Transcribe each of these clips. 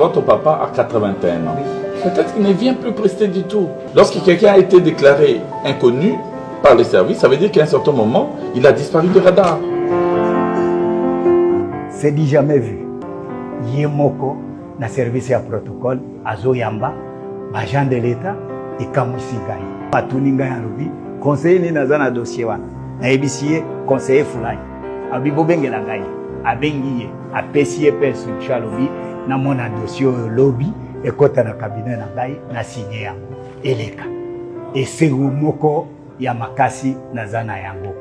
votre papa a 81 ans. Peut-être qu'il ne vient plus prester du tout. Lorsque quelqu'un a été déclaré inconnu par les services, ça veut dire qu'à un certain moment, il a disparu du radar. C'est dit jamais vu. Yemoko, na service à protocole, azoyamba, agent de l'État et kamusigai. Patuninga yarubi, conseiller ni nazana dossier wana. Na ebisie conseiller fulani. Abibo bengela ngai, abengiye, apesiye perso chalobi na mona dossier lobby et kota na cabinet na ngai na signé yango eleka. Et c'est moko ya makasi nazana yango.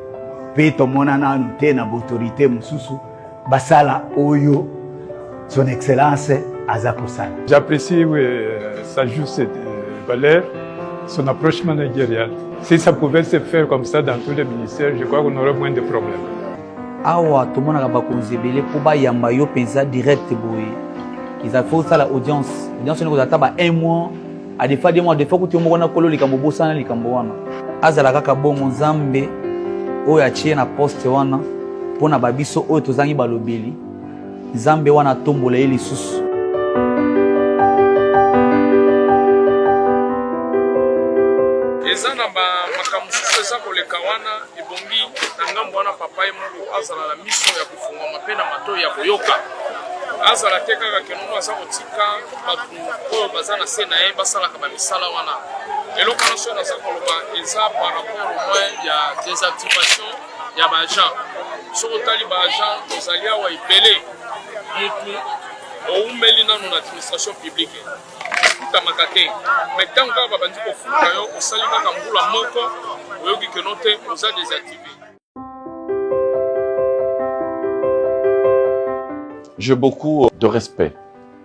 Pe to mona na nte na autorité mususu basala oyo son excellence Azakosala. J'apprécie sa juste valeur, son approche managériale. Si ça pouvait se faire comme ça dans tous les ministères, je crois qu'on aurait moins de problèmes. Awa tout le monde a bakonzi belé pour ba yamba yo pensa direct boy. Ils a fait ça la audience. Audience ne taba 1 mois, à des fois 2 mois, des fois que tu mona kolo likambo bosana likambo wana. Azala kaka bongo nzambe oyo achie na poste wana pona babiso oyo tozangi balobeli. Nzambe wana tombola ye lisusu. Eza na makamususu eza koleka wana ebongi na ngambo wana papa ye moko azala na miso ya kofungwama mpe na mato ya koyoka. Azala te kaka kenono aza kotika bato oyo baza na se na ye basalaka bamisala wana. Eloko nyonso oyo naza koloba eza par rapport au moins ya désactivation ya baagent. Soki otali baagent tozali awa ebele mutu oumeli nano na administration publique. Futamaka te. Mais tant que babandi kofuta yo osali kaka mbula moko oyoki keno te oza désactivé. J'ai beaucoup de respect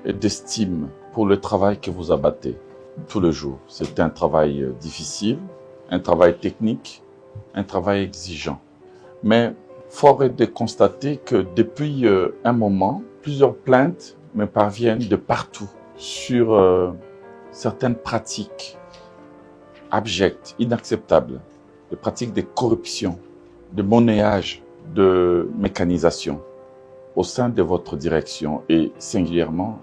et d'estime pour le travail que vous abattez tous les jours. C'est un travail difficile, un travail technique, un travail exigeant. Mais fort est de constater que depuis un moment, plusieurs plaintes me parviennent de partout sur certaines pratiques abjectes, inacceptables, des pratiques de corruption, de monnayage, de mécanisation au sein de votre direction et singulièrement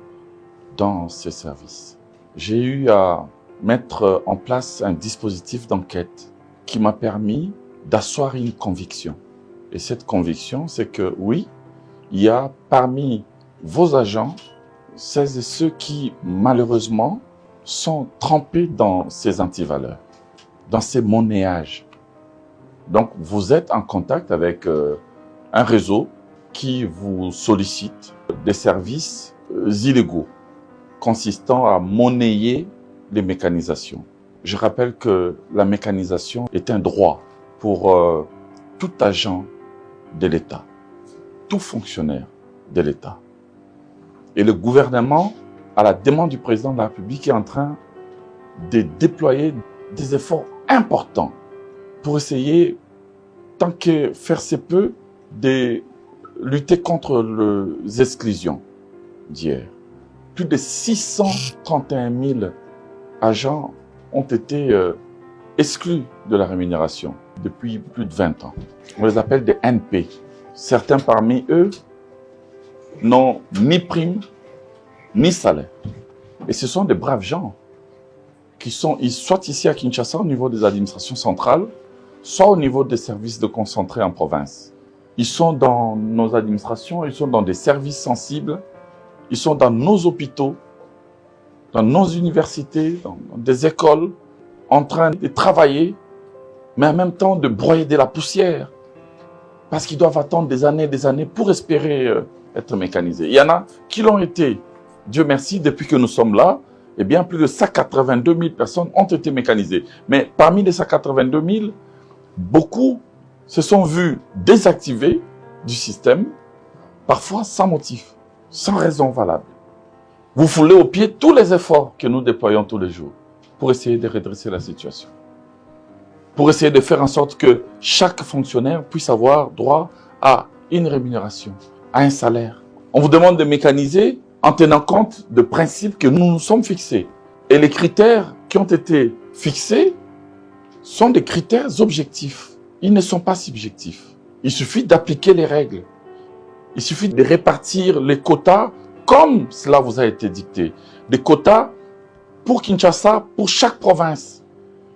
dans ces services. J'ai eu à mettre en place un dispositif d'enquête qui m'a permis d'asseoir une conviction. Et cette conviction, c'est que oui, il y a parmi vos agents celles et ceux qui, malheureusement, sont trempés dans ces antivaleurs, dans ces monnayages. Donc, vous êtes en contact avec un réseau qui vous sollicite des services illégaux consistant à monnayer les mécanisations. Je rappelle que la mécanisation est un droit pour tout agent de l'État, tout fonctionnaire de l'État. Et le gouvernement, à la demande du président de la République, est en train de déployer des efforts importants pour essayer, tant que faire se peut, de lutter contre les exclusions d'hier. Plus de 631 000 agents ont été exclus de la rémunération depuis plus de 20 ans. On les appelle des NP. Certains parmi eux n'ont ni prime, ni salaire. Et ce sont des braves gens qui sont soit ici à Kinshasa au niveau des administrations centrales, soit au niveau des services de concentrés en province. Ils sont dans nos administrations, ils sont dans des services sensibles, ils sont dans nos hôpitaux, dans nos universités, dans des écoles, en train de travailler, mais en même temps de broyer de la poussière, parce qu'ils doivent attendre des années pour espérer être mécanisés. Il y en a qui l'ont été, Dieu merci, depuis que nous sommes là, eh bien plus de 182 000 personnes ont été mécanisées. Mais parmi les 182 000, beaucoup se sont vus désactivés du système, parfois sans motif, sans raison valable. Vous foulez au pied tous les efforts que nous déployons tous les jours pour essayer de redresser la situation. Pour essayer de faire en sorte que chaque fonctionnaire puisse avoir droit à une rémunération, à un salaire. On vous demande de mécaniser en tenant compte de principes que nous nous sommes fixés. Et les critères qui ont été fixés sont des critères objectifs. Ils ne sont pas subjectifs. Il suffit d'appliquer les règles. Il suffit de répartir les quotas comme cela vous a été dicté, des quotas pour Kinshasa, pour chaque province.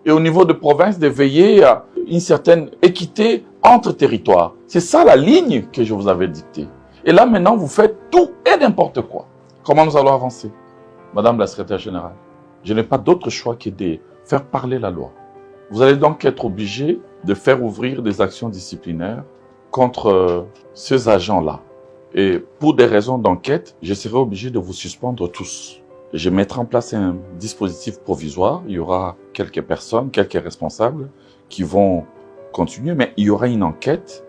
Et au niveau de province, de veiller à une certaine équité entre territoires. C'est ça la ligne que je vous avais dictée. Et là, maintenant, vous faites tout et n'importe quoi. Comment nous allons avancer? Madame la secrétaire générale, je n'ai pas d'autre choix que de faire parler la loi. Vous allez donc être obligé de faire ouvrir des actions disciplinaires contre ces agents-là. Et pour des raisons d'enquête, je serai obligé de vous suspendre tous. Je mettrai en place un dispositif provisoire. Il y aura quelques personnes, quelques responsables qui vont continuer, mais il y aura une enquête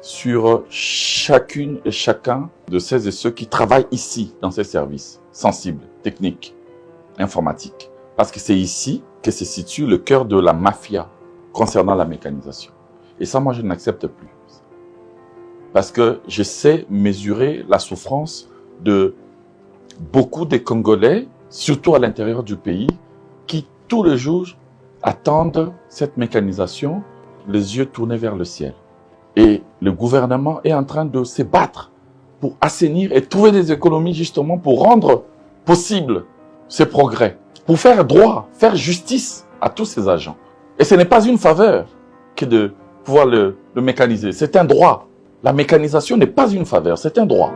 sur chacune et chacun de celles et ceux qui travaillent ici, dans ces services sensibles, techniques, informatiques. Parce que c'est ici que se situe le cœur de la mafia concernant la mécanisation. Et ça, moi, je n'accepte plus. Parce que je sais mesurer la souffrance de beaucoup de Congolais, surtout à l'intérieur du pays, qui tous les jours attendent cette mécanisation, les yeux tournés vers le ciel. Et le gouvernement est en train de se battre pour assainir et trouver des économies justement pour rendre possible ces progrès, pour faire droit, faire justice à tous ces agents. Et ce n'est pas une faveur que de pouvoir le mécaniser, c'est un droit. La mécanisation n'est pas une faveur, c'est un droit.